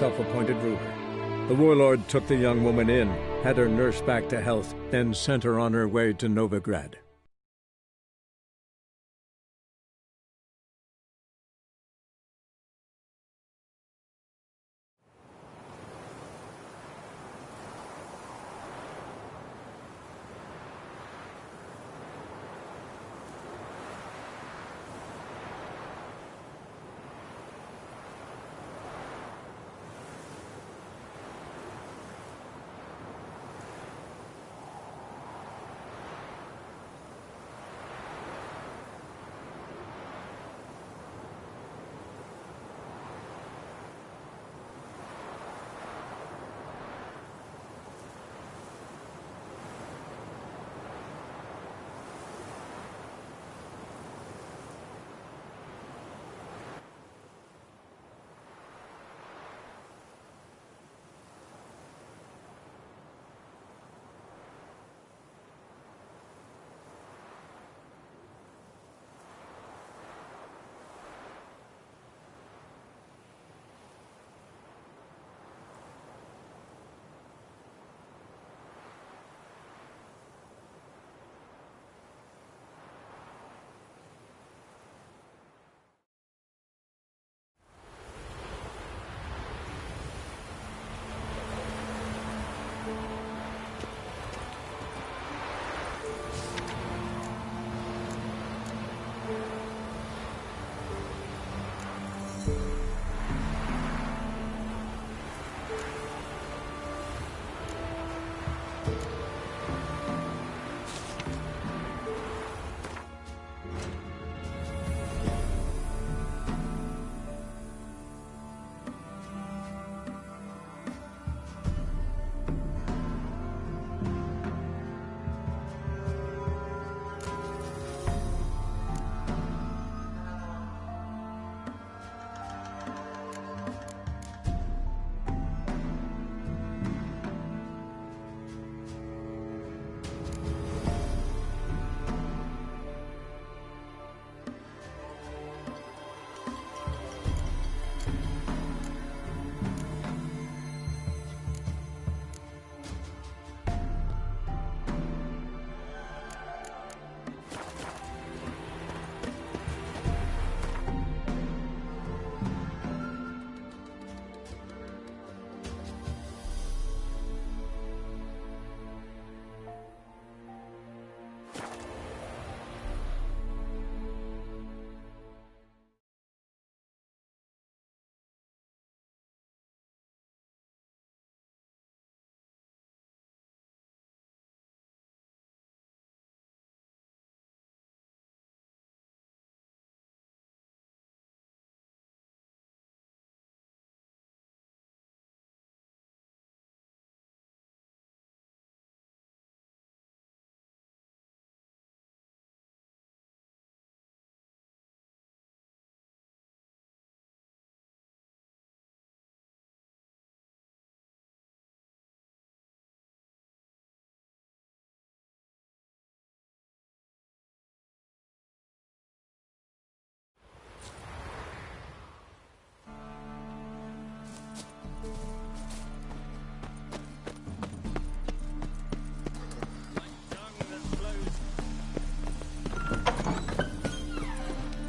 self-appointed ruler. The warlord took the young woman in, had her nursed back to health, then sent her on her way to Novigrad.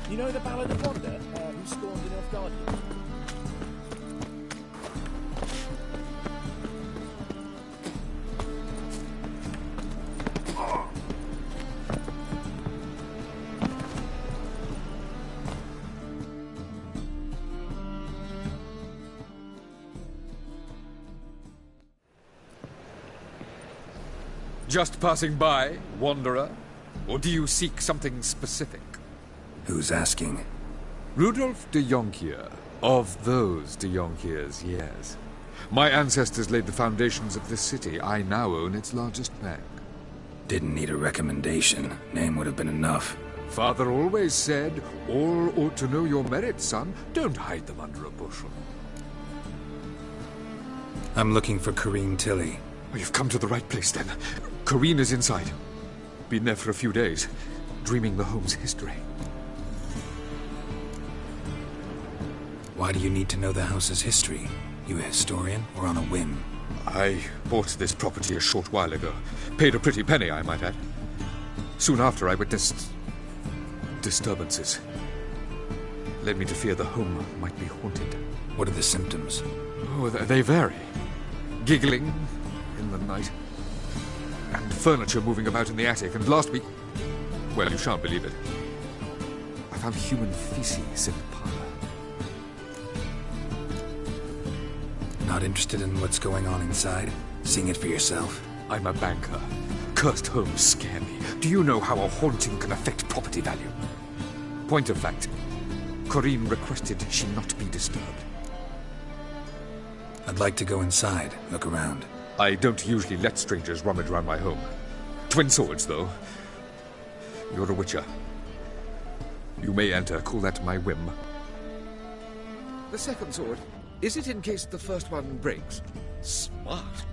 You know the Ballad of Wanda, who stormed the Nilfgaardians? Just passing by, wanderer? Or do you seek something specific? Who's asking? Rudolf de Jonkier. Of those de Jonkiers, yes. My ancestors laid the foundations of this city. I now own its largest bank. Didn't need a recommendation. Name would have been enough. Father always said, all ought to know your merits, son. Don't hide them under a bushel. I'm looking for Corrine Tilly. Oh, you've come to the right place, then. Corrine is inside. Been there for a few days, dreaming the home's history. Why do you need to know the house's history? You a historian, or on a whim? I bought this property a short while ago. Paid a pretty penny, I might add. Soon after, I witnessed disturbances. Led me to fear the home might be haunted. What are the symptoms? Oh, they vary. Giggling in the night, and furniture moving about in the attic, and last week... Well, you shan't believe it. I found human feces in the parlor. Not interested in what's going on inside? Seeing it for yourself? I'm a banker. Cursed homes scare me. Do you know how a haunting can affect property value? Point of fact, Corinne requested she not be disturbed. I'd like to go inside, look around. I don't usually let strangers rummage around my home. Twin swords, though. You're a witcher. You may enter, call that my whim. The second sword, is it in case the first one breaks? Smart.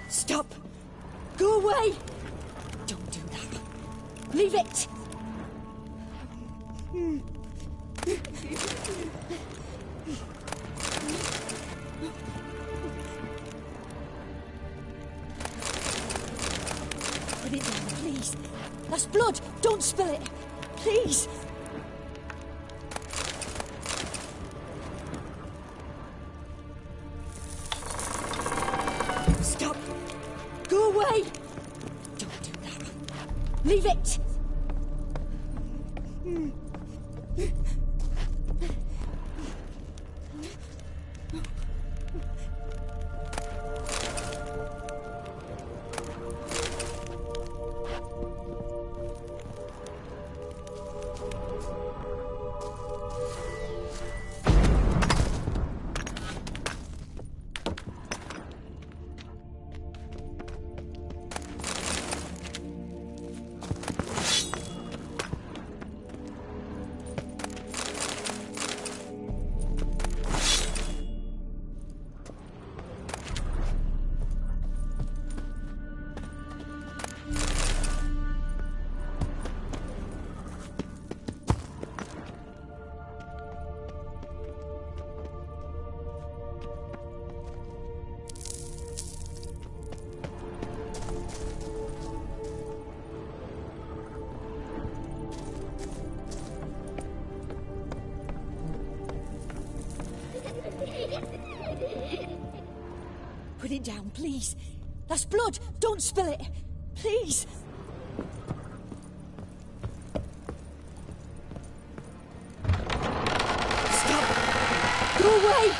Stop! Go away! Don't do that. Leave it! Put it down, please. That's blood! Don't spill it! Please! Stop! Go away! Don't do that. Leave it! Put it down, please. That's blood. Don't spill it. Please. Stop. Go away.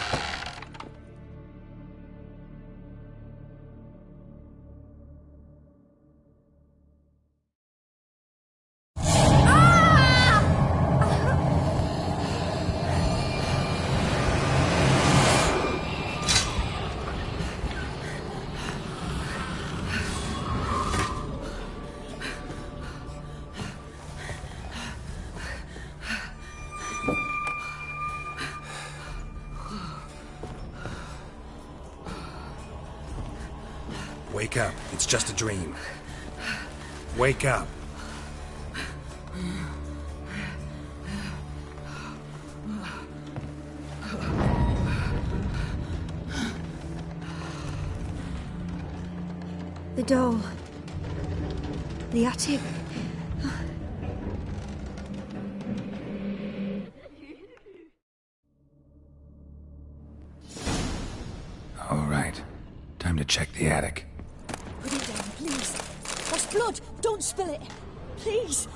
Wake up. It's just a dream. Wake up. The doll. The attic. All right. Time to check the attic. Put it down, please. That's blood. Don't spill it. Please.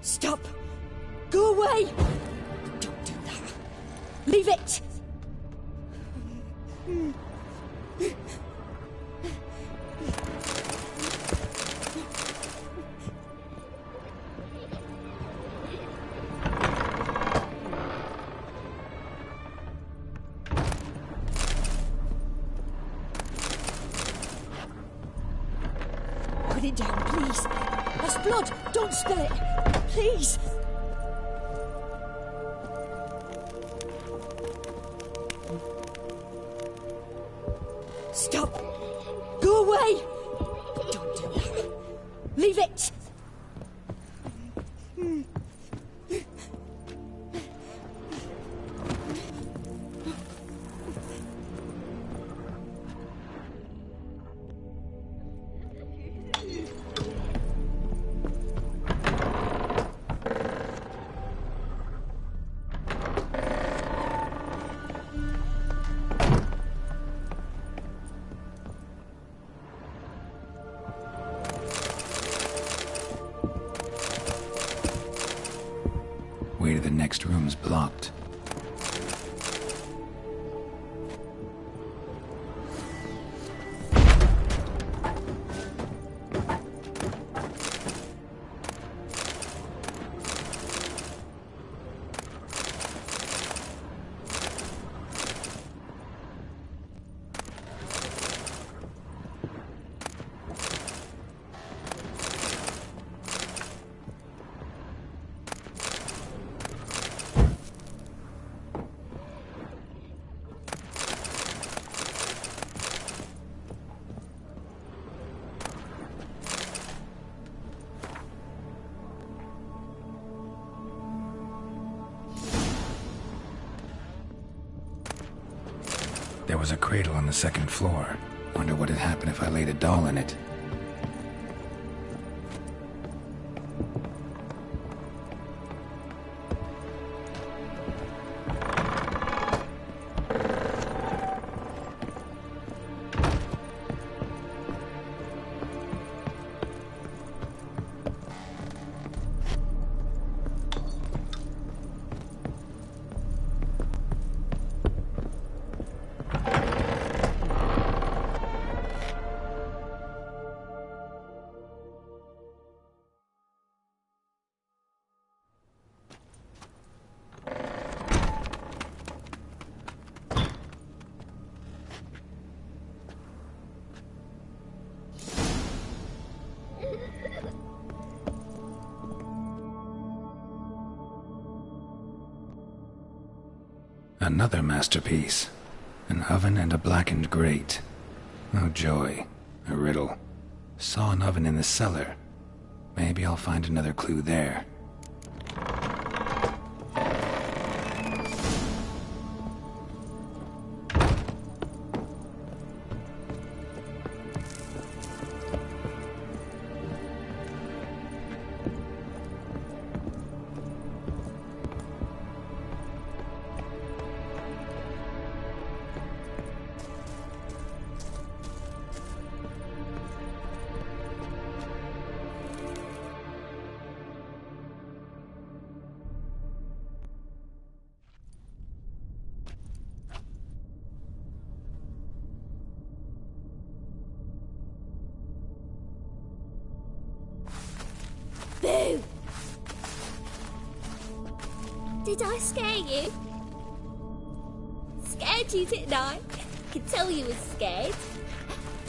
Stop. Go away. Don't do that. Leave it. That's blood! Don't spill it! Please! Stop! Go away! Don't do that. Leave it! Way to the next room's blocked. There was a cradle on the second floor. Wonder what had happened if I laid a doll in it. Another masterpiece. An oven and a blackened grate. Oh joy. A riddle. Saw an oven in the cellar. Maybe I'll find another clue there. Boo! Did I scare you? Scared you, didn't I? Could tell you was scared.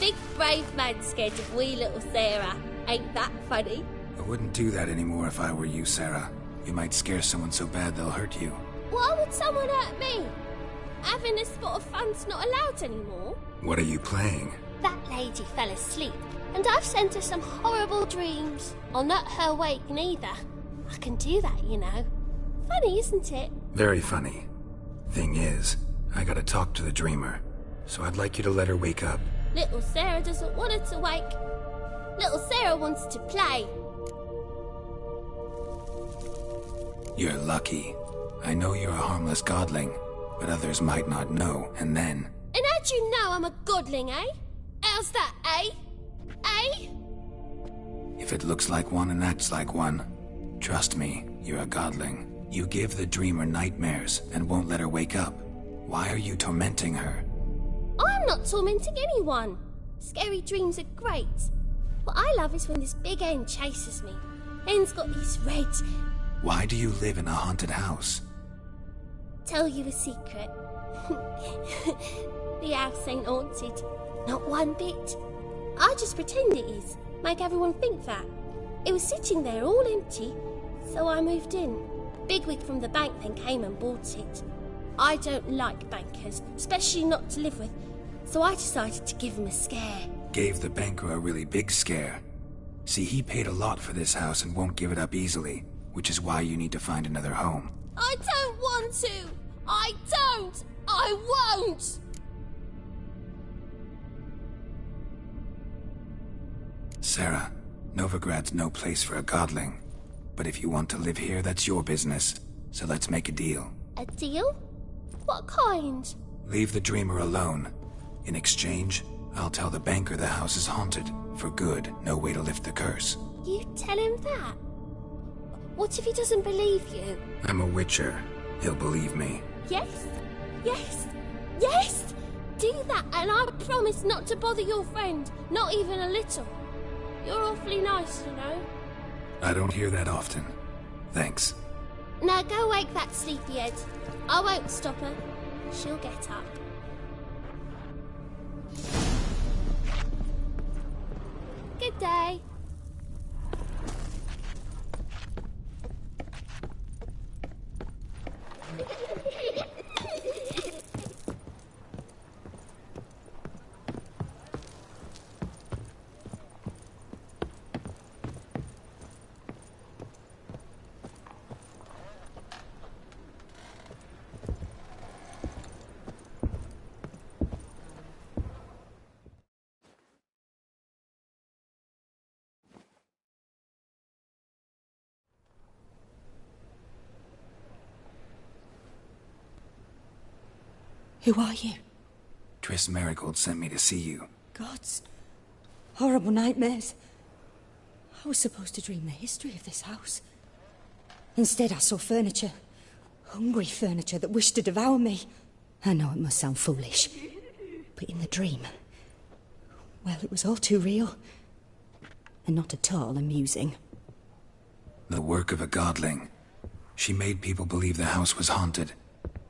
Big brave man scared of wee little Sarah. Ain't that funny? I wouldn't do that anymore if I were you, Sarah. You might scare someone so bad they'll hurt you. Why would someone hurt me? Having a spot of fun's not allowed anymore. What are you playing? That lady fell asleep, and I've sent her some horrible dreams. I'll not her wake neither. I can do that, you know. Funny, isn't it? Very funny. Thing is, I gotta talk to the dreamer, so I'd like you to let her wake up. Little Sarah doesn't want her to wake. Little Sarah wants to play. You're lucky. I know you're a harmless godling, but others might not know, and then... And how'd you know I'm a godling, eh? How's that, eh? Eh? If it looks like one and acts like one, trust me, you're a godling. You give the dreamer nightmares and won't let her wake up. Why are you tormenting her? I'm not tormenting anyone. Scary dreams are great. What I love is when this big hen chases me. Hen's got these red... Why do you live in a haunted house? Tell you a secret. The house ain't haunted. Not one bit. I just pretend it is. Make everyone think that. It was sitting there all empty, so I moved in. Bigwig from the bank then came and bought it. I don't like bankers, especially not to live with, so I decided to give him a scare. Gave the banker a really big scare. See, he paid a lot for this house and won't give it up easily, which is why you need to find another home. I don't want to! I don't! I won't! Sarah, Novigrad's no place for a godling. But if you want to live here, that's your business. So let's make a deal. A deal? What kind? Leave the dreamer alone. In exchange, I'll tell the banker the house is haunted. For good, no way to lift the curse. You tell him that? What if he doesn't believe you? I'm a witcher. He'll believe me. Yes? Yes? Yes! Do that and I promise not to bother your friend. Not even a little. You're awfully nice, you know. I don't hear that often. Thanks. Now go wake that sleepyhead. I won't stop her. She'll get up. Good day. Who are you? Triss Merigold sent me to see you. Gods. Horrible nightmares. I was supposed to dream the history of this house. Instead, I saw furniture. Hungry furniture that wished to devour me. I know it must sound foolish, but in the dream, well, it was all too real. And not at all amusing. The work of a godling. She made people believe the house was haunted.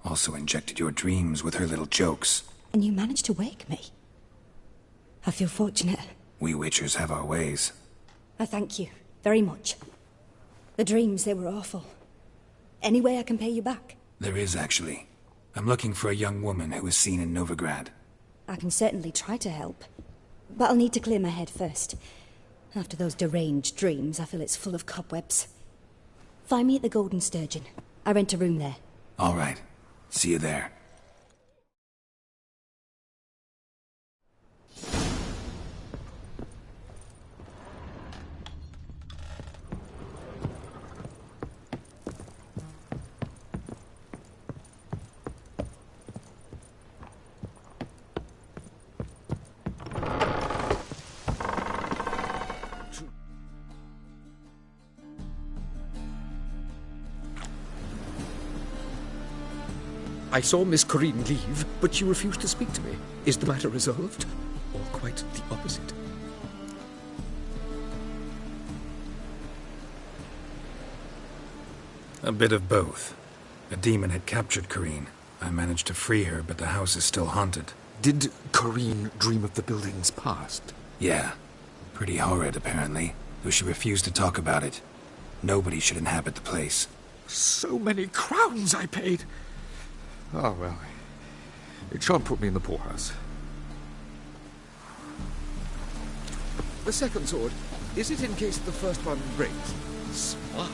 Also injected your dreams with her little jokes. And you managed to wake me. I feel fortunate. We witchers have our ways. I thank you very much. The dreams, they were awful. Any way I can pay you back? There is, actually. I'm looking for a young woman who was seen in Novigrad. I can certainly try to help. But I'll need to clear my head first. After those deranged dreams, I feel it's full of cobwebs. Find me at the Golden Sturgeon. I rent a room there. All right. See you there. I saw Miss Corinne leave, but she refused to speak to me. Is the matter resolved? Or quite the opposite? A bit of both. A demon had captured Corinne. I managed to free her, but the house is still haunted. Did Corinne dream of the building's past? Yeah. Pretty horrid, apparently, though she refused to talk about it. Nobody should inhabit the place. So many crowns I paid! Oh, well, it shan't put me in the poorhouse. The second sword, is it in case the first one breaks? Smart.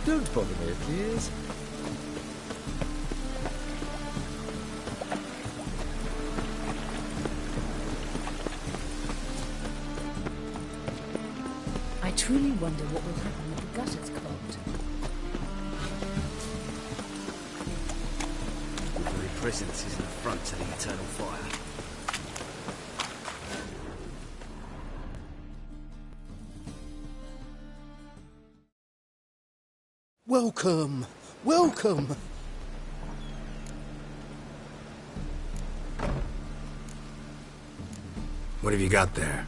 Don't bother me, please. I truly wonder what will happen with the gutters clogged. Presence is an affront to the eternal fire. Welcome! Welcome! What have you got there?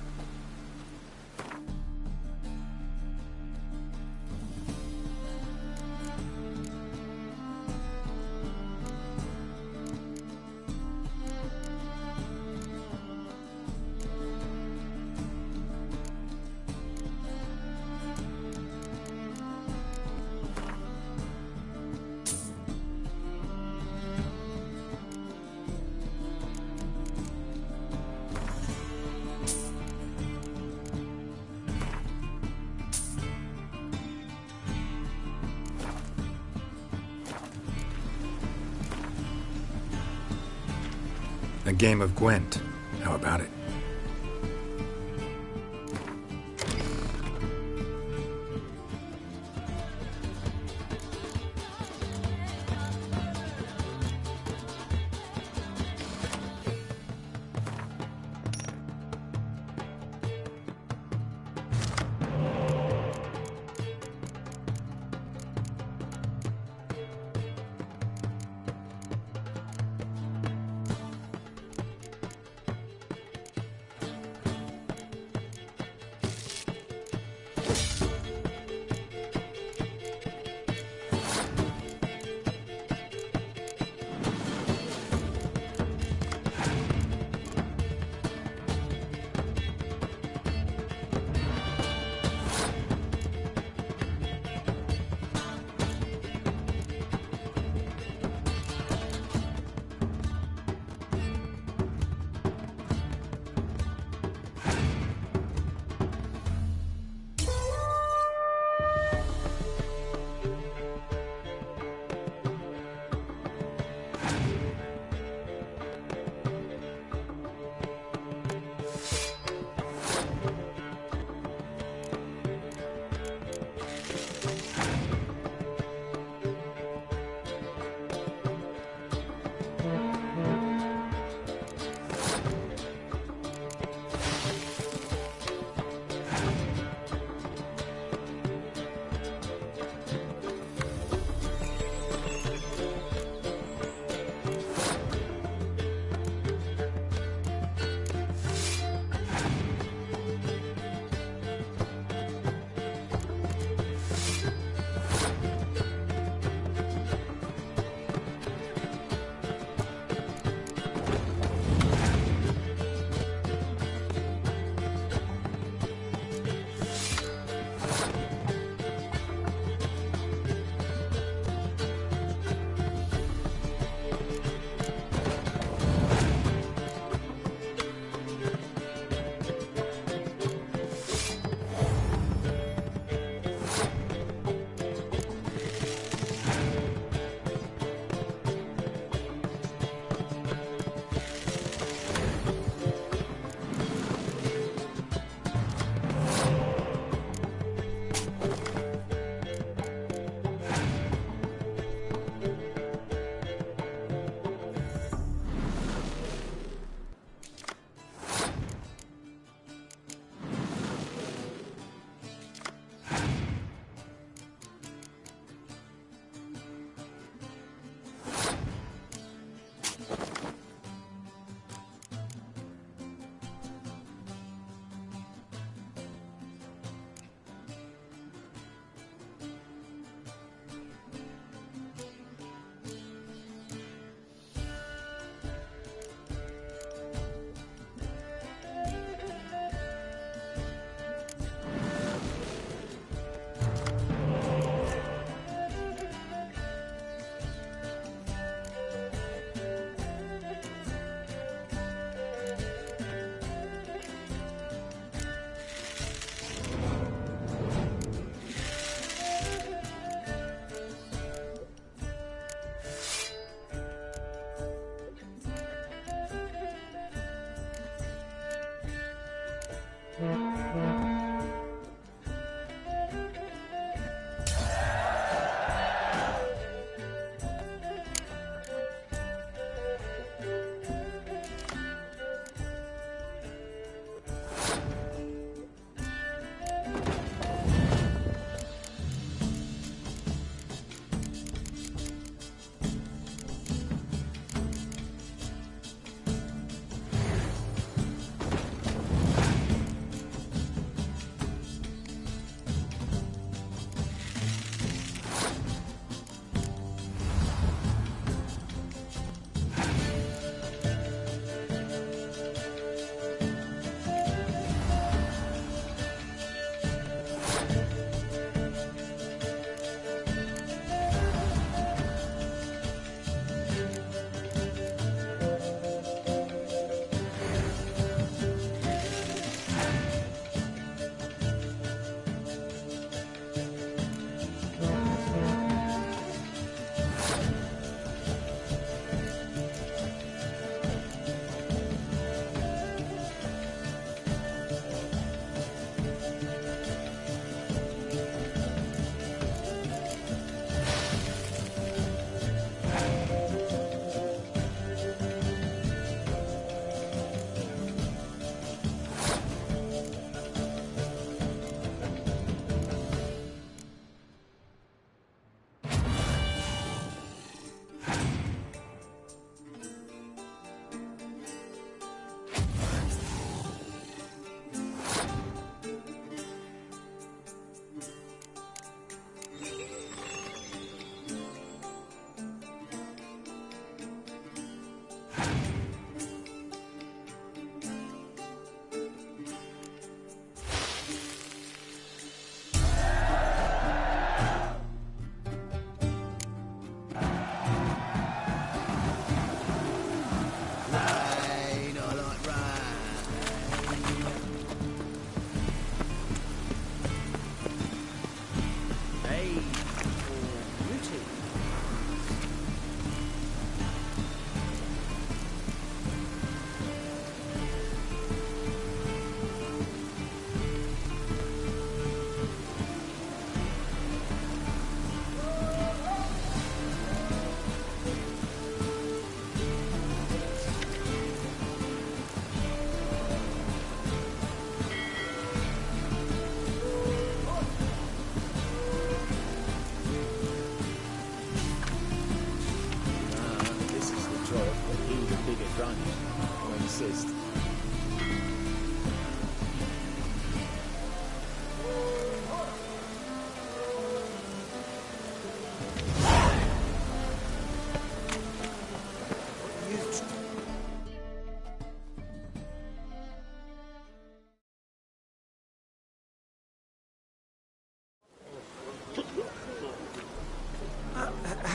A game of Gwent. How about it?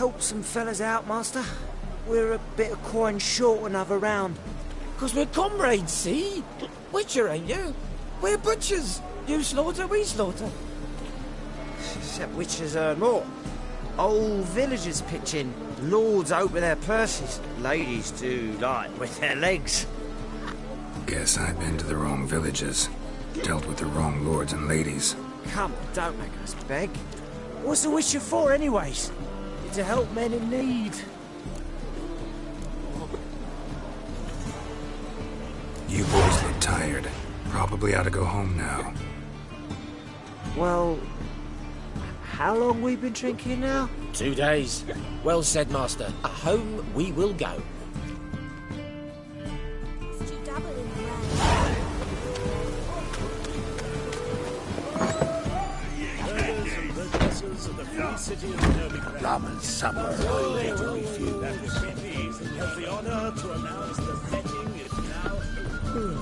help some fellas out, Master? We're a bit of coin short another round. 'Cause we're comrades, see? Witcher, ain't you? We're butchers. You slaughter, we slaughter. Except witches earn more. Old villagers pitch in. Lords open their purses. Ladies do like with their legs. Guess I've been to the wrong villages. Dealt with the wrong lords and ladies. Come, don't make us beg. What's a witcher for, anyways? To help men in need. You boys look tired. Probably ought to go home now. Well, how long we been drinking now? 2 days. Well said, Master. Home we will go. Lama's supper. To refuse. Has the honor to announce the setting is now open.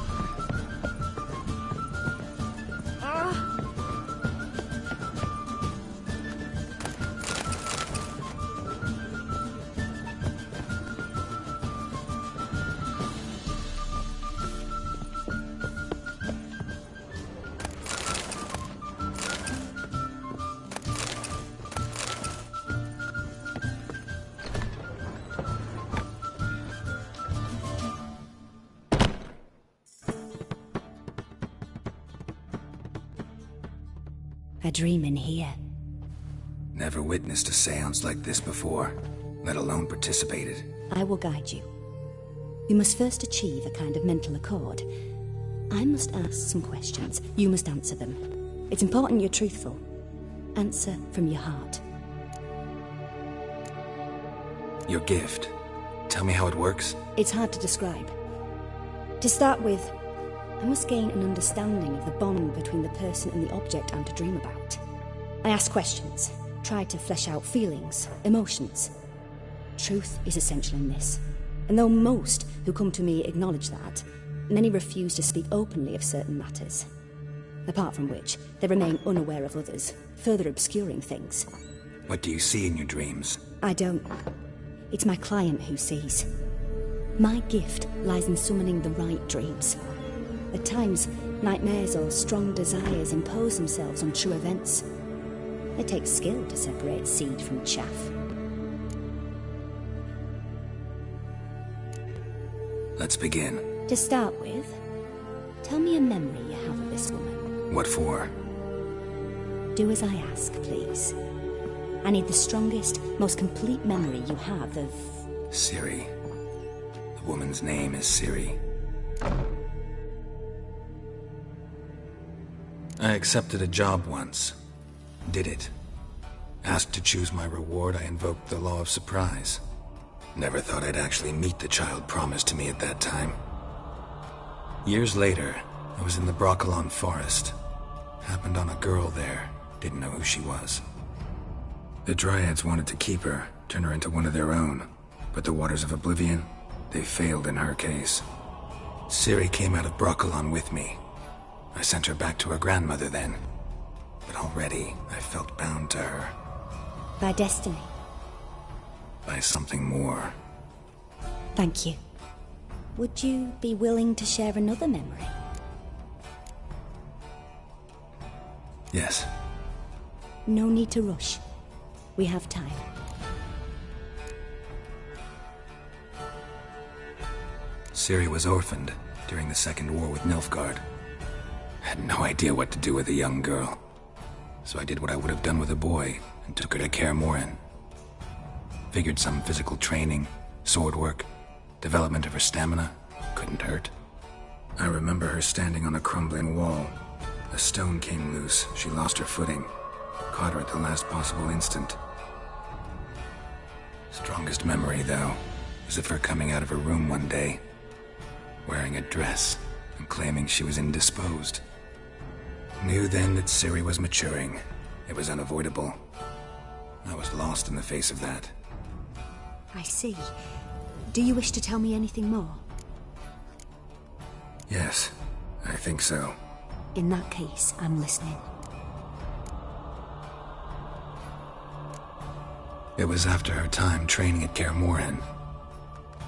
A dream in here. Never witnessed a seance like this before, let alone participated. I will guide you. You must first achieve a kind of mental accord. I must ask some questions. You must answer them. It's important you're truthful. Answer from your heart. Your gift. Tell me how it works. It's hard to describe. To start with, I must gain an understanding of the bond between the person and the object I'm to dream about. I ask questions, try to flesh out feelings, emotions. Truth is essential in this, and though most who come to me acknowledge that, many refuse to speak openly of certain matters. Apart from which, they remain unaware of others, further obscuring things. What do you see in your dreams? I don't. It's my client who sees. My gift lies in summoning the right dreams. At times, nightmares or strong desires impose themselves on true events. It takes skill to separate seed from chaff. Let's begin. To start with, tell me a memory you have of this woman. What for? Do as I ask, please. I need the strongest, most complete memory you have of... Ciri. The woman's name is Ciri. I accepted a job once. Did it. Asked to choose my reward, I invoked the law of surprise. Never thought I'd actually meet the child promised to me at that time. Years later, I was in the Brokilon forest. Happened on a girl there. Didn't know who she was. The Dryads wanted to keep her, turn her into one of their own. But the Waters of Oblivion, they failed in her case. Ciri came out of Brokilon with me. I sent her back to her grandmother then. But already, I felt bound to her. By destiny. By something more. Thank you. Would you be willing to share another memory? Yes. No need to rush. We have time. Ciri was orphaned during the Second War with Nilfgaard. Had no idea what to do with a young girl. So I did what I would have done with a boy and took her to Kaer Morhen. Figured some physical training, sword work, development of her stamina couldn't hurt. I remember her standing on a crumbling wall. A stone came loose, she lost her footing. Caught her at the last possible instant. Strongest memory, though, was of her coming out of her room one day, wearing a dress and claiming she was indisposed. Knew then that Ciri was maturing. It was unavoidable. I was lost in the face of that. I see. Do you wish to tell me anything more? Yes, I think so. In that case, I'm listening. It was after her time training at Kaer Morhen.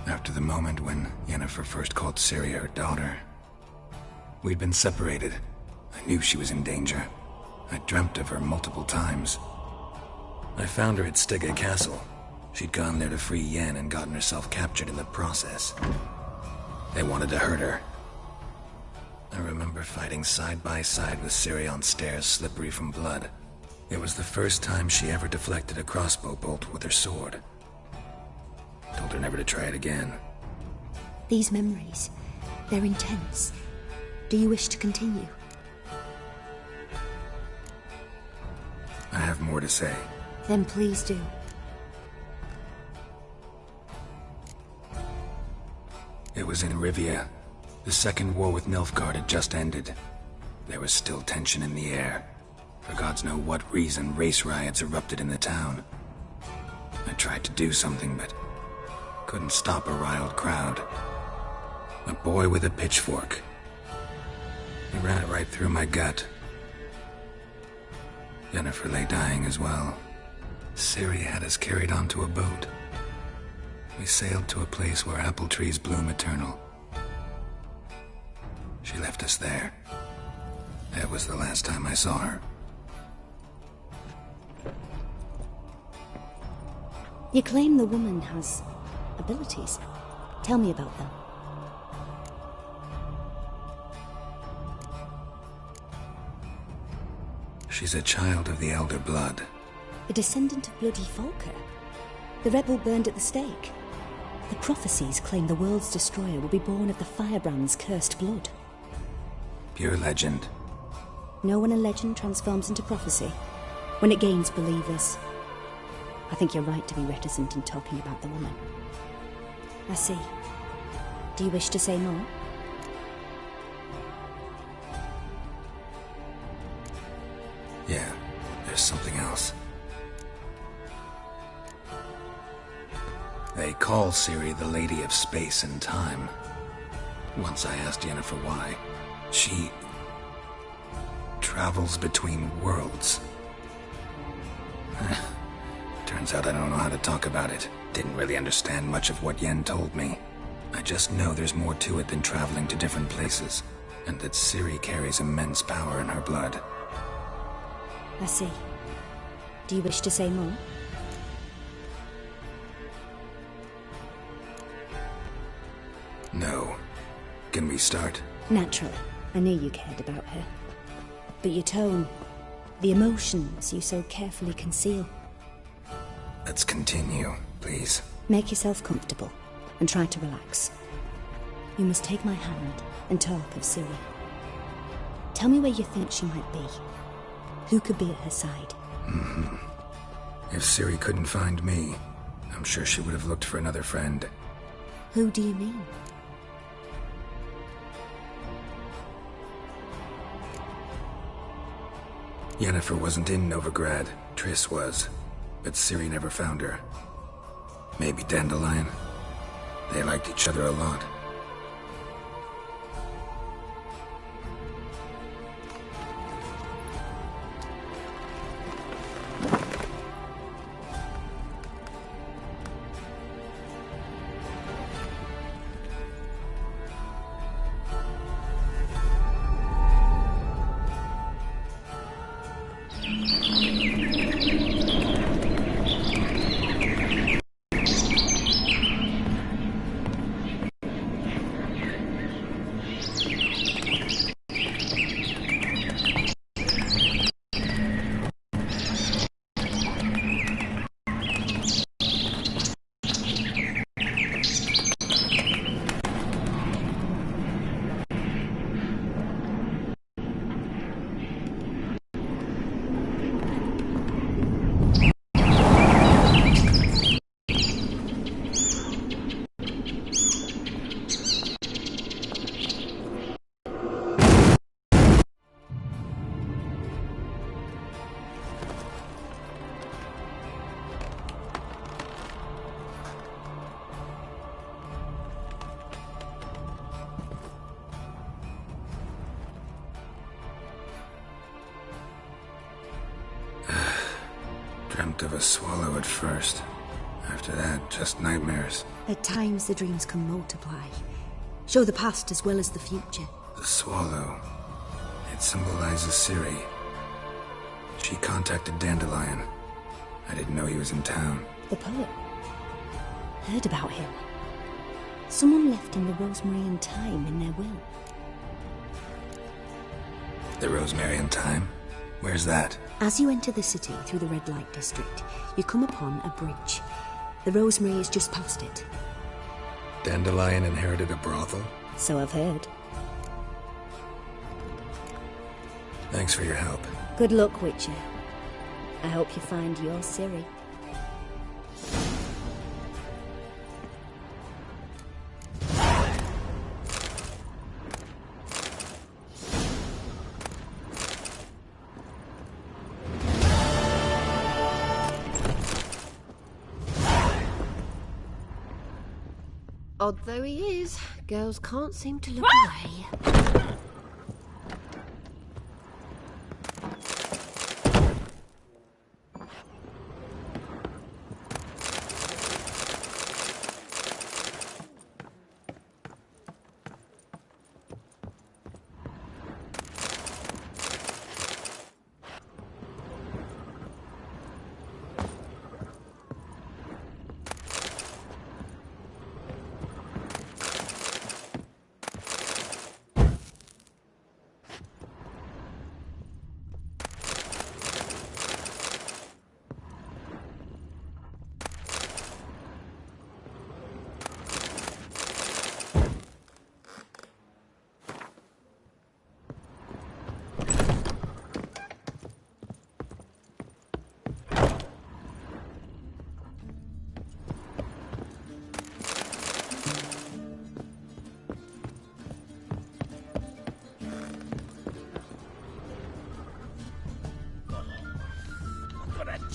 After the moment when Yennefer first called Ciri her daughter. We'd been separated. I knew she was in danger. I dreamt of her multiple times. I found her at Stege Castle. She'd gone there to free Yen and gotten herself captured in the process. They wanted to hurt her. I remember fighting side by side with Ciri on stairs slippery from blood. It was the first time she ever deflected a crossbow bolt with her sword. Told her never to try it again. These memories, they're intense. Do you wish to continue? I have more to say. Then please do. It was in Rivia. The second war with Nilfgaard had just ended. There was still tension in the air. For gods know what reason, race riots erupted in the town. I tried to do something, but couldn't stop a riled crowd. A boy with a pitchfork. He ran it right through my gut. Yennefer lay dying as well. Ciri had us carried onto a boat. We sailed to a place where apple trees bloom eternal. She left us there. That was the last time I saw her. You claim the woman has abilities. Tell me about them. She's a child of the Elder Blood. A descendant of bloody Volker. The rebel burned at the stake. The prophecies claim the world's destroyer will be born of the Firebrand's cursed blood. Pure legend. Know when a legend transforms into prophecy? When it gains believers. I think you're right to be reticent in talking about the woman. I see. Do you wish to say more? Yeah, there's something else. They call Ciri the Lady of Space and Time. Once I asked Yennefer why. She travels between worlds. Turns out I don't know how to talk about it. Didn't really understand much of what Yen told me. I just know there's more to it than traveling to different places, and that Ciri carries immense power in her blood. I see. Do you wish to say more? No. Can we start? Naturally. I knew you cared about her. But your tone, the emotions you so carefully conceal. Let's continue, please. Make yourself comfortable and try to relax. You must take my hand and talk of Ciri. Tell me where you think she might be. Who could be at her side? If Ciri couldn't find me, I'm sure she would have looked for another friend. Who do you mean? Yennefer wasn't in Novigrad. Triss was. But Ciri never found her. Maybe Dandelion. They liked each other a lot. Dreamt of a swallow at first. After that, just nightmares. At times, the dreams can multiply. Show the past as well as the future. The swallow. It symbolizes Ciri. She contacted Dandelion. I didn't know he was in town. The poet. Heard about him. Someone left him the Rosemary Thyme in their will. The Rosemary Thyme? Where's that? As you enter the city through the red light district, you come upon a bridge. The Rosemary is just past it. Dandelion inherited a brothel? So I've heard. Thanks for your help. Good luck, Witcher. I hope you find your Ciri. Odd though he is, girls can't seem to look away.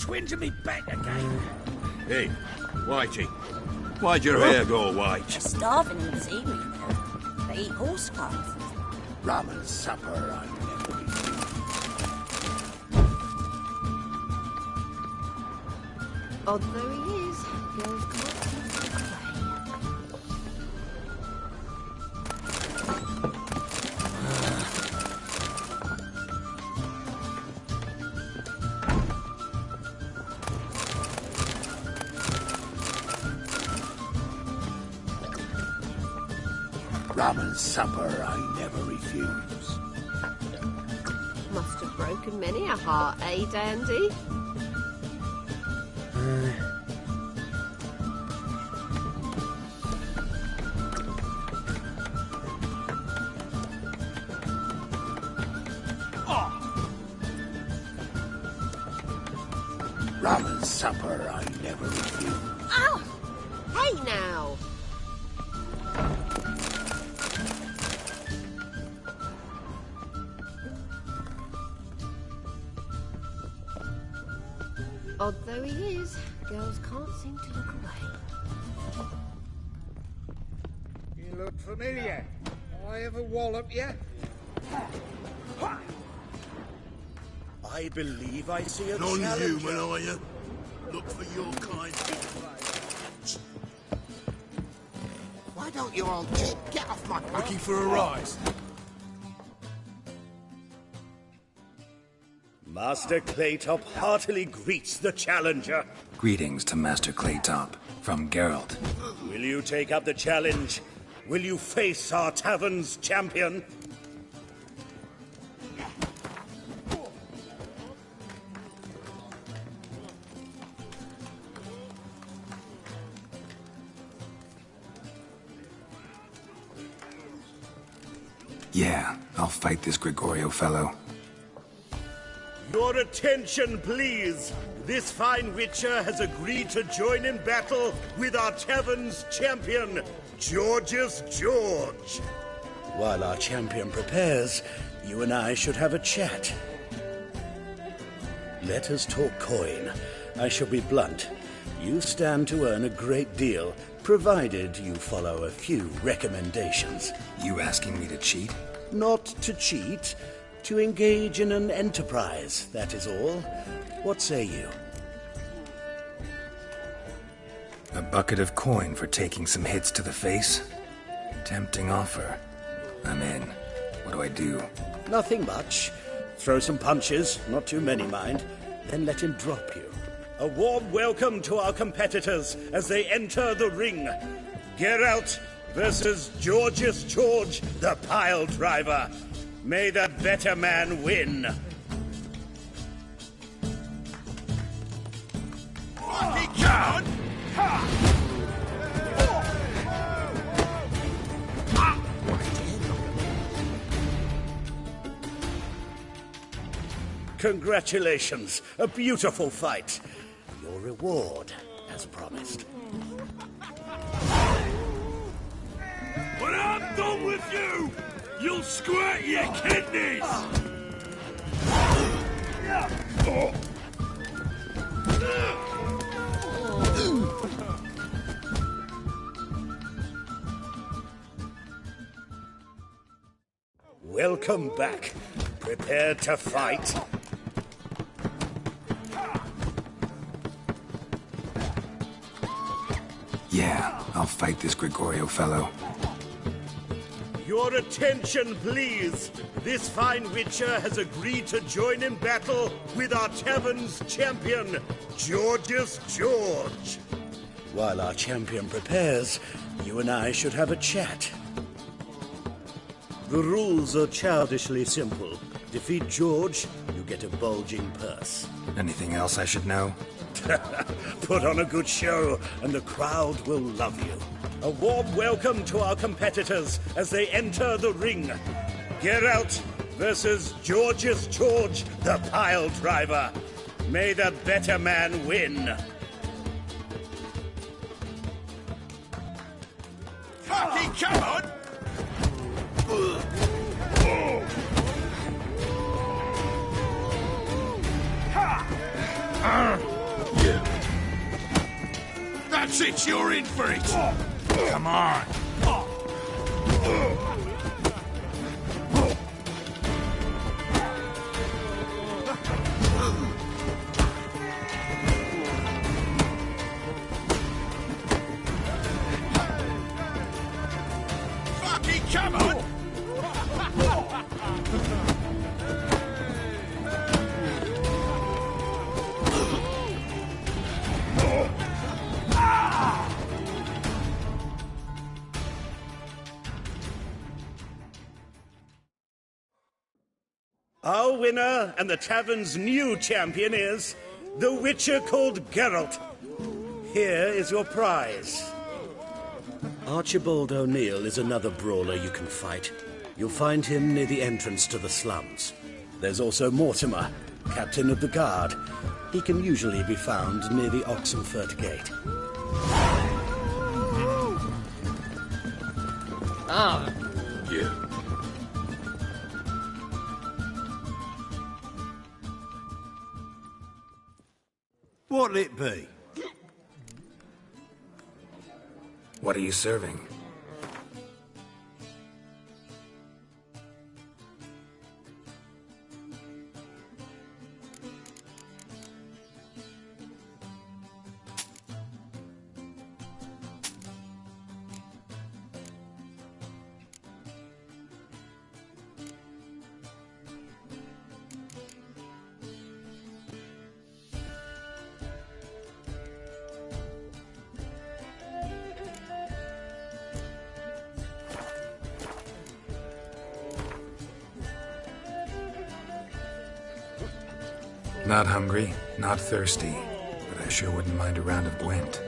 Twinge of me back again. Hey, Whitey, why'd your hair go white? They're starving in this area, though. They eat horse cloves. Rum and supper, I never refuse. Odd though he is, girls can't seem to look away. Rum and supper, I never refuse. Must have broken many a heart, eh, Dandy? Rum and supper, I never refuse. Oh! Hey now! Odd though he is, girls can't seem to look away. You look familiar. I ever wallop you? I believe I see a challenger. Non-human, are you? Look for your kind. Why don't you all just get off my back? Looking for a rise. Master Claytop heartily greets the challenger. Greetings to Master Claytop, from Geralt. Will you take up the challenge? Will you face our tavern's champion? Yeah, I'll fight this Gregorio fellow. Your attention, please. This fine witcher has agreed to join in battle with our tavern's champion, George's George. While our champion prepares, you and I should have a chat. Let us talk coin. I shall be blunt. You stand to earn a great deal, provided you follow a few recommendations. You asking me to cheat? Not to cheat. To engage in an enterprise, that is all. What say you? A bucket of coin for taking some hits to the face? Tempting offer. I'm in. What do I do? Nothing much. Throw some punches, not too many, mind, then let him drop you. A warm welcome to our competitors as they enter the ring. Geralt versus Georgius George, the pile driver. May the better man win. He can't! Congratulations, a beautiful fight. Your reward, as promised. When I'm done with you, you'll squirt your kidneys! Welcome back. Prepared to fight? Yeah, I'll fight this Gregorio fellow. Your attention, please. This fine witcher has agreed to join in battle with our tavern's champion, Georgius George. While our champion prepares, you and I should have a chat. The rules are childishly simple. Defeat George, you get a bulging purse. Anything else I should know? Put on a good show, and the crowd will love you. A warm welcome to our competitors as they enter the ring. Geralt versus Georgius George, the pile driver. May the better man win. Fucking come on! That's it, you're in for it! Come on! Fucking come on! Our winner and the tavern's new champion is the witcher called Geralt. Here is your prize. Archibald O'Neill is another brawler you can fight. You'll find him near the entrance to the slums. There's also Mortimer, captain of the guard. He can usually be found near the Oxenfurt Gate. Ah. Yeah. What'll it be? What are you serving? Not hungry, not thirsty, but I sure wouldn't mind a round of Gwent.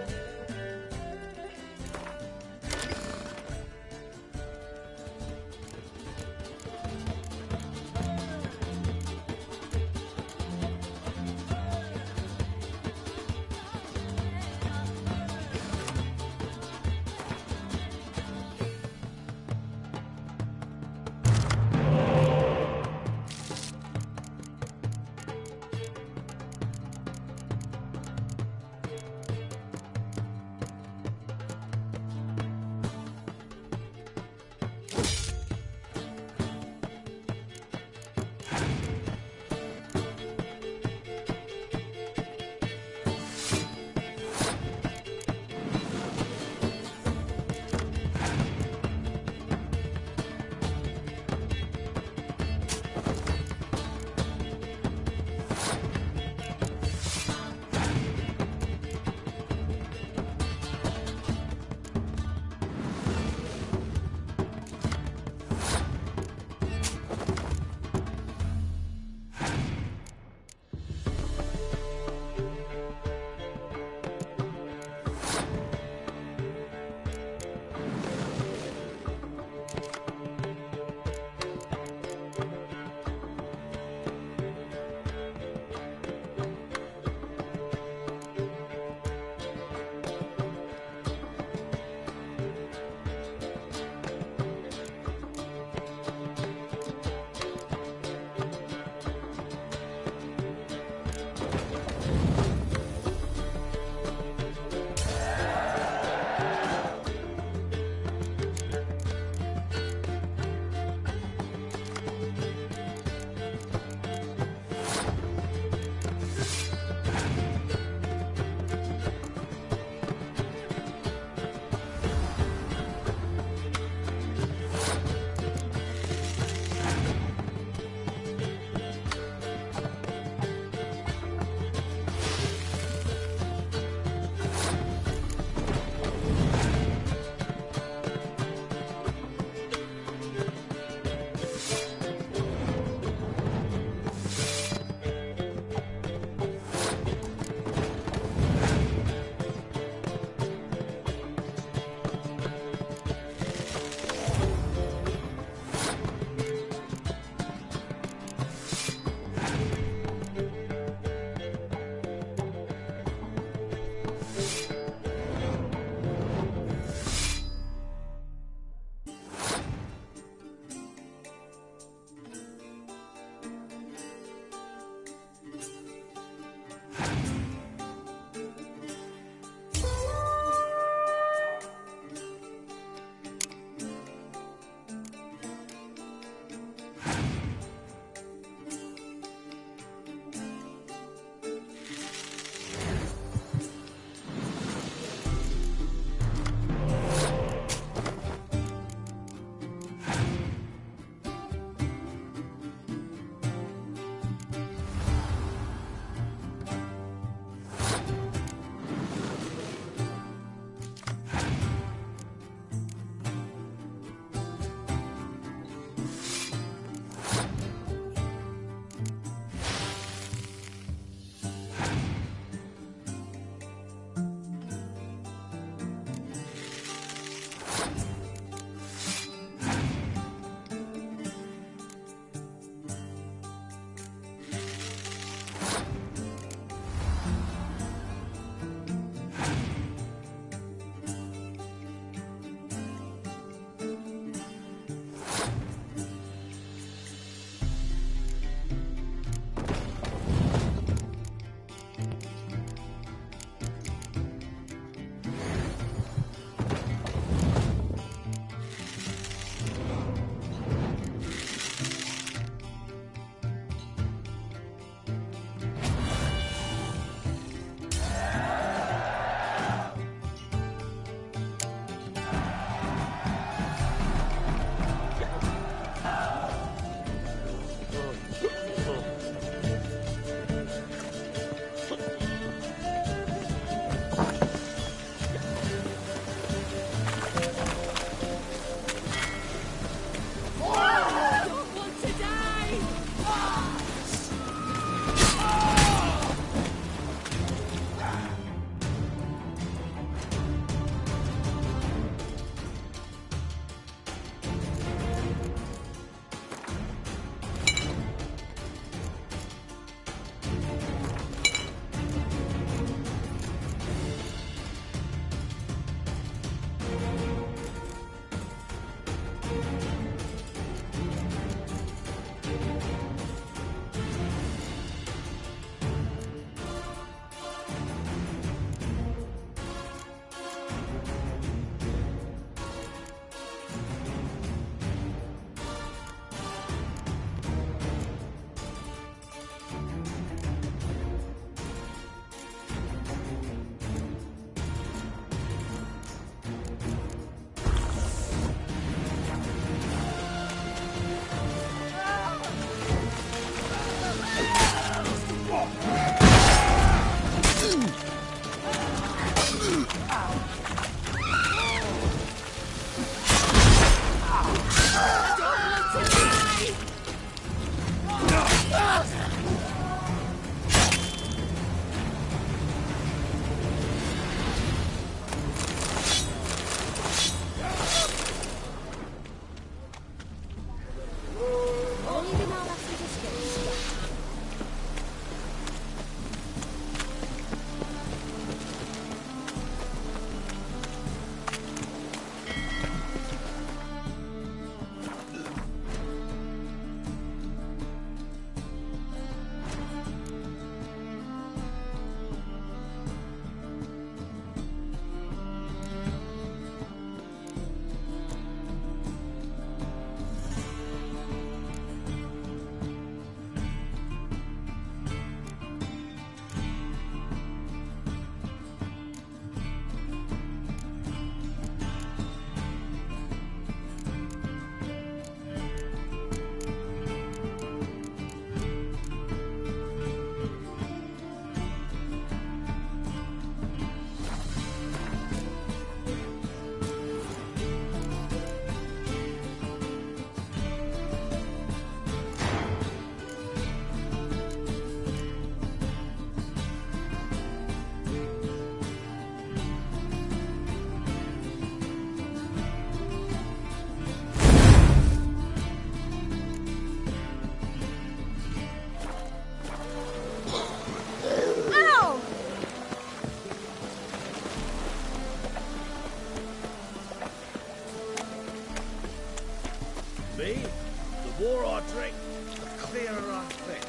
More I drink, the clearer I think.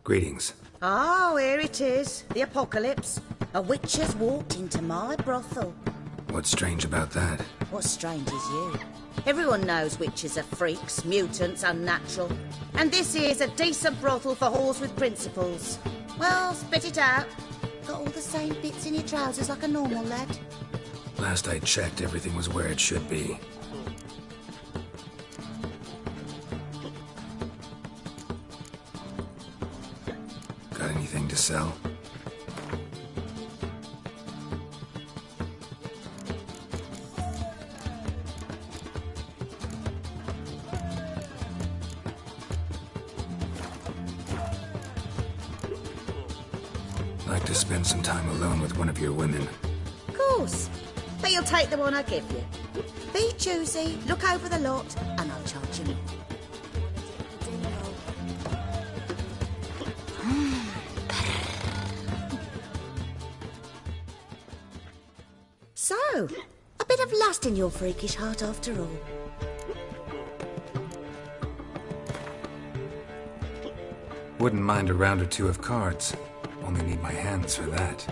Greetings. Oh, here it is. The apocalypse. A witch has walked into my brothel. What's strange about that? What's strange is you. Everyone knows witches are freaks, mutants, unnatural. And this here's a decent brothel for whores with principles. Well, spit it out. Got all the same bits in your trousers like a normal lad. Last I checked, everything was where it should be. Got anything to sell? Like to spend some time alone with one of your women. Of course. But you'll take the one I give you. Be choosy, look over the lot, and I'll charge you more. So, a bit of lust in your freakish heart after all. Wouldn't mind a round or two of cards. Only need my hands for that.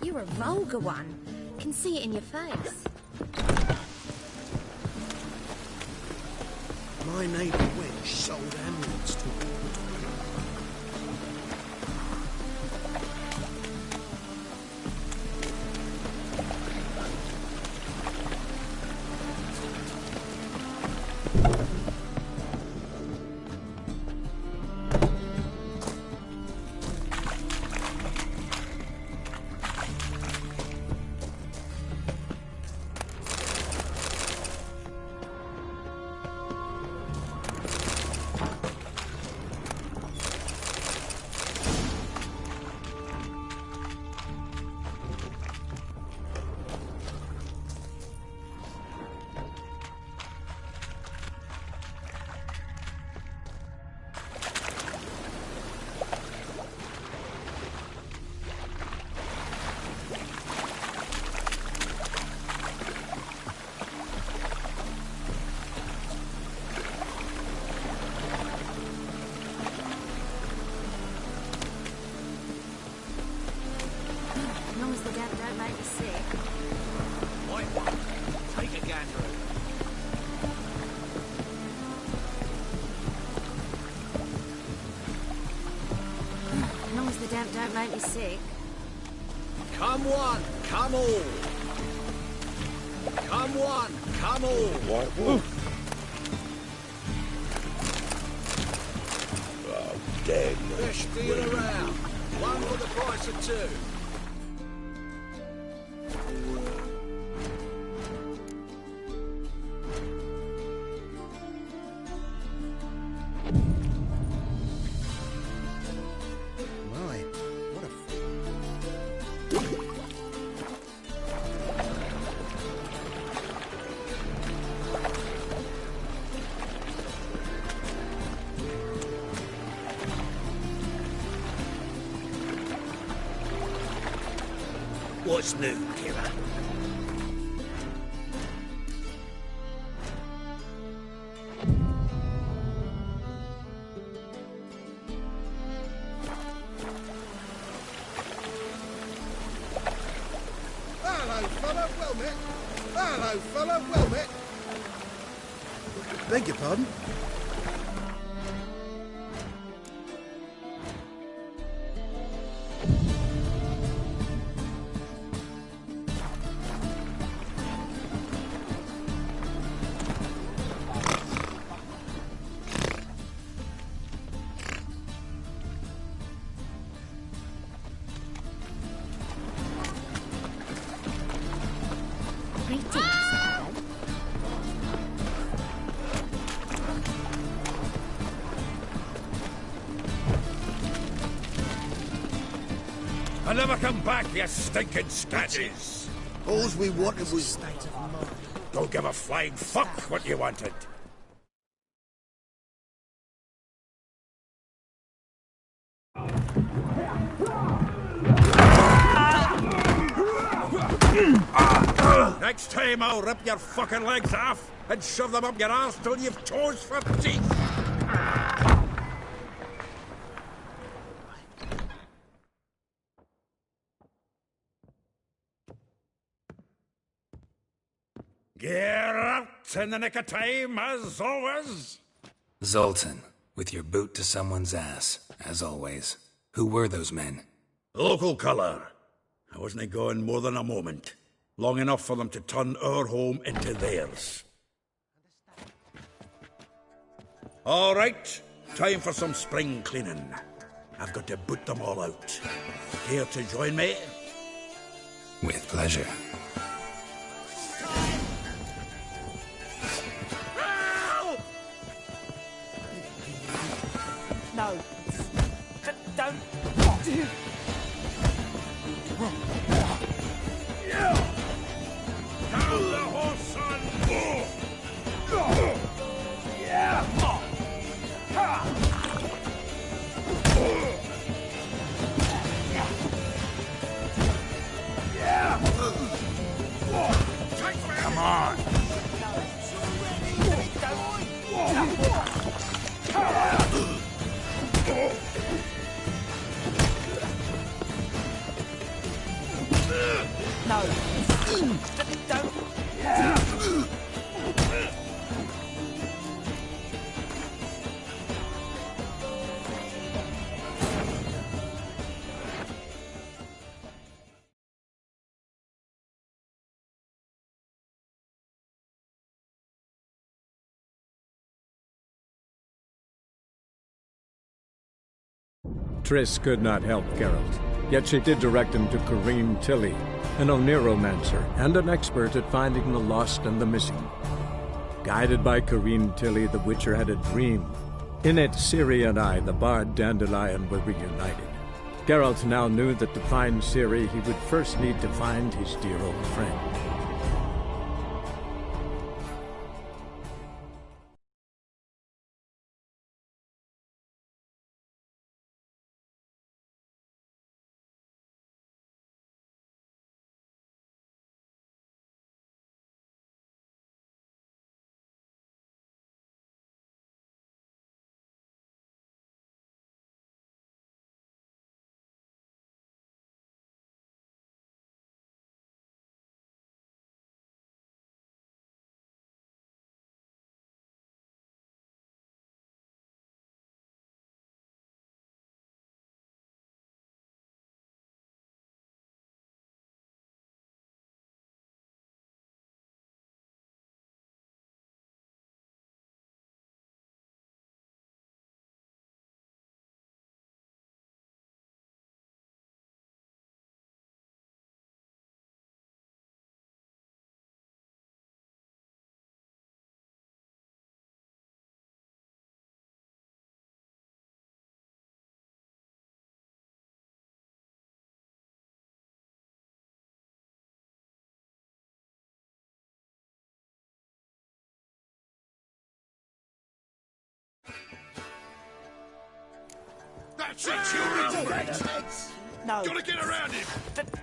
You're a vulgar one. Can see it in your face. My neighbour Wench sold amulets to Don't make me sick. Come one, come all. Come one, come all. White Wolf. Oh, dead. Best deal around. One for the price of two. What's new, killer? Hello, fella, well met. Hello, fella, well met. Beg your pardon? I'll never come back, you stinking scatties! All we wanted was... Don't give a flying fuck what you wanted. Next time I'll rip your fucking legs off and shove them up your ass till you've toes for teeth. Geralt, in the nick of time, as always. Zoltan, with your boot to someone's ass, as always. Who were those men? Local colour. I wasn't going more than a moment. Long enough for them to turn our home into theirs. All right, time for some spring cleaning. I've got to boot them all out. Care to join me? With pleasure. No. Don't. Down the horse, son! Come on! No. Don't. Triss could not help Geralt, yet she did direct him to Corrine Tilly, an Oniromancer and an expert at finding the lost and the missing. Guided by Corrine Tilly, the Witcher had a dream. In it, Ciri and I, the bard Dandelion, were reunited. Geralt now knew that to find Ciri, he would first need to find his dear old friend. That's it, children! No. Gotta get around him!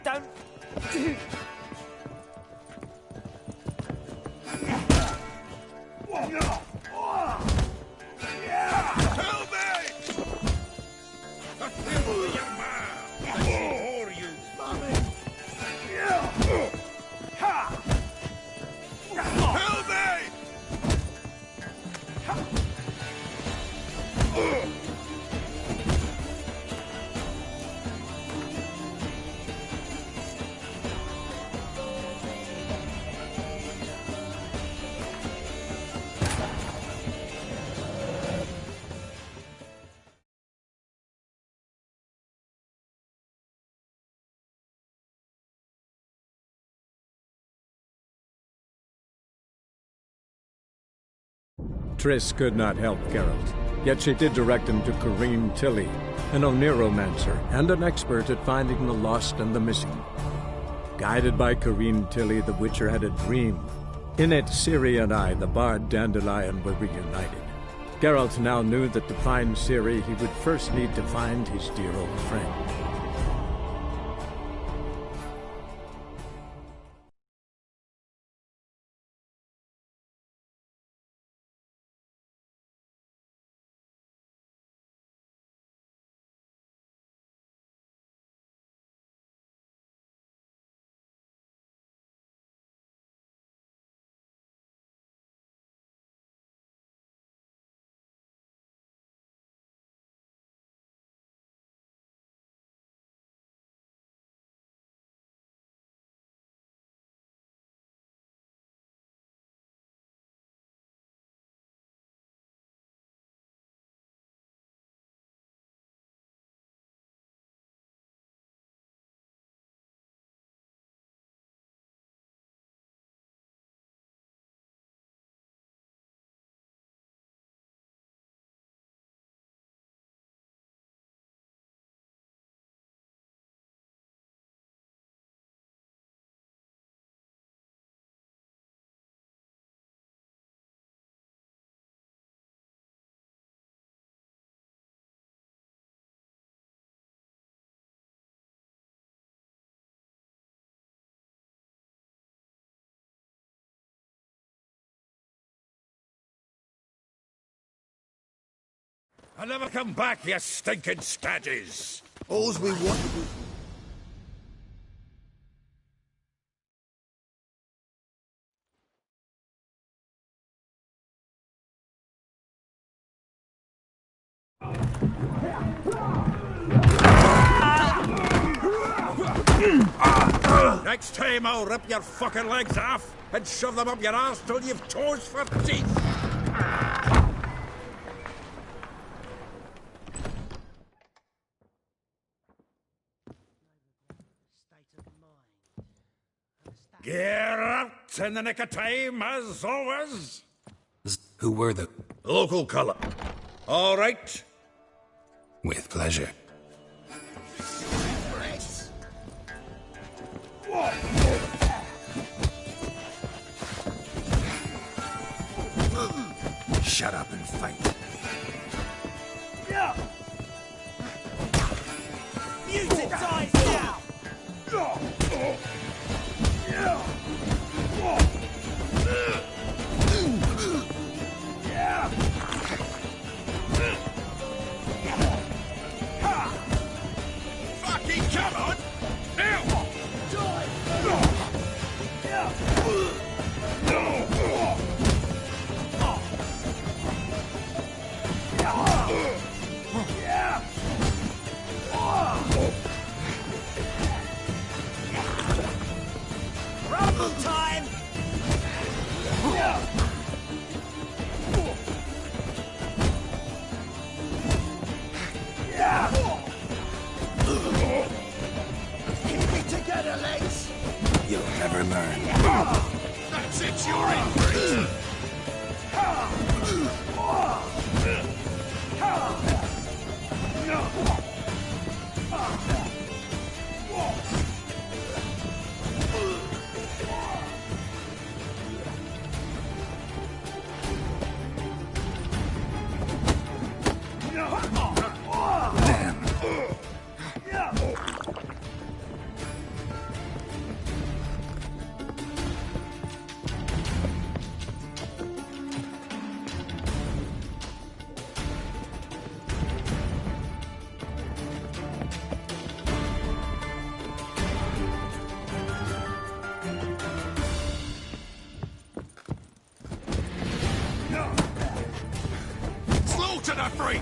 Don't. Help me! A thimble, young man! Oh, you! Help me! Triss could not help Geralt, yet she did direct him to Corrine Tilly, an Oniromancer and an expert at finding the lost and the missing. Guided by Corrine Tilly, the Witcher had a dream. In it, Ciri and I, the bard Dandelion, were reunited. Geralt now knew that to find Ciri, he would first need to find his dear old friend. And never come back, you stinking stagges! All's we want... Next time I'll rip your fucking legs off and shove them up your arse till you've toes for teeth! Get out in the nick of time, as always! Who were the... Local colour. All right. With pleasure. Shut up and fight. Music dies now! Fucking come on! Now! Rumble time! Keep it together, legs! You'll never learn. That's it, you're in for it! Slaughter the freak!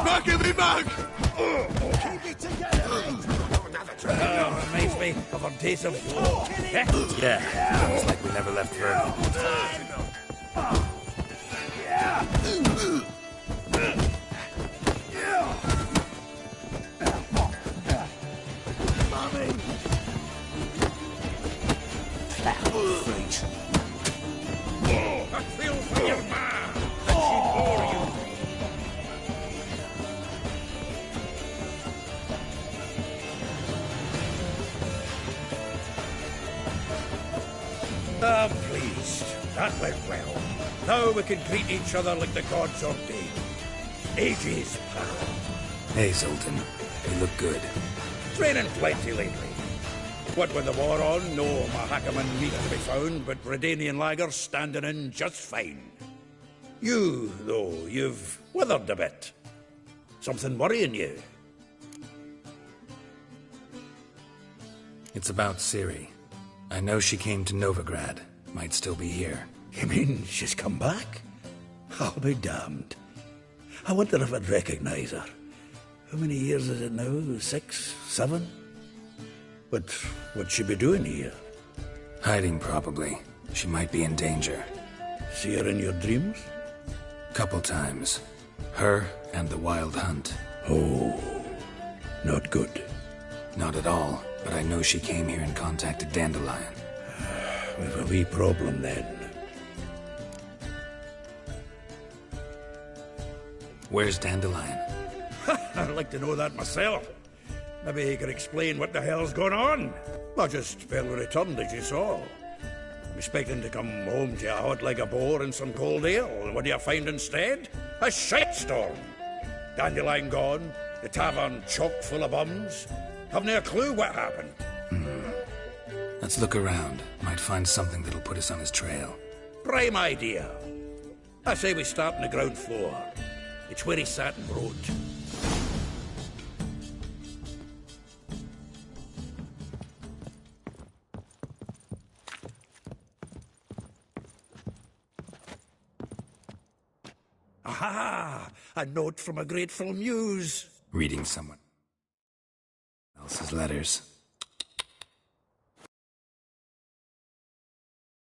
Back in the back! Keep it together, legs! Reminds me of our days of war. Yeah, looks like we never left her. I feel for your ma! That she bore you! I'm pleased. That went well. Now we can greet each other like the gods ordained. Ages, pal. Hey, Zoltan. You look good. Training plenty lately. What with the war on, no Mahakaman meat to be found, but Redanian lagers standing in just fine. You, though, you've withered a bit. Something worrying you? It's about Ciri. I know she came to Novigrad. Might still be here. You mean she's come back? I'll be damned. I wonder if I'd recognize her. How many years is it now? 6, 7? But what'd she be doing here? Hiding, probably. She might be in danger. See her in your dreams? Couple times. Her and the Wild Hunt. Oh, not good. Not at all, but I know she came here and contacted Dandelion. We've a wee problem then. Where's Dandelion? I'd like to know that myself. Maybe he could explain what the hell's going on. I just fell returned, as you saw. I'm expecting to come home to a hot like a boar and some cold ale, and what do you find instead? A shitstorm. Dandelion gone, the tavern chock full of bums. Haven't a clue what happened. Let's look around. Might find something that'll put us on his trail. Prime idea. I say we start on the ground floor. It's where he sat and wrote. Aha! A note from a grateful muse. Reading someone else's letters.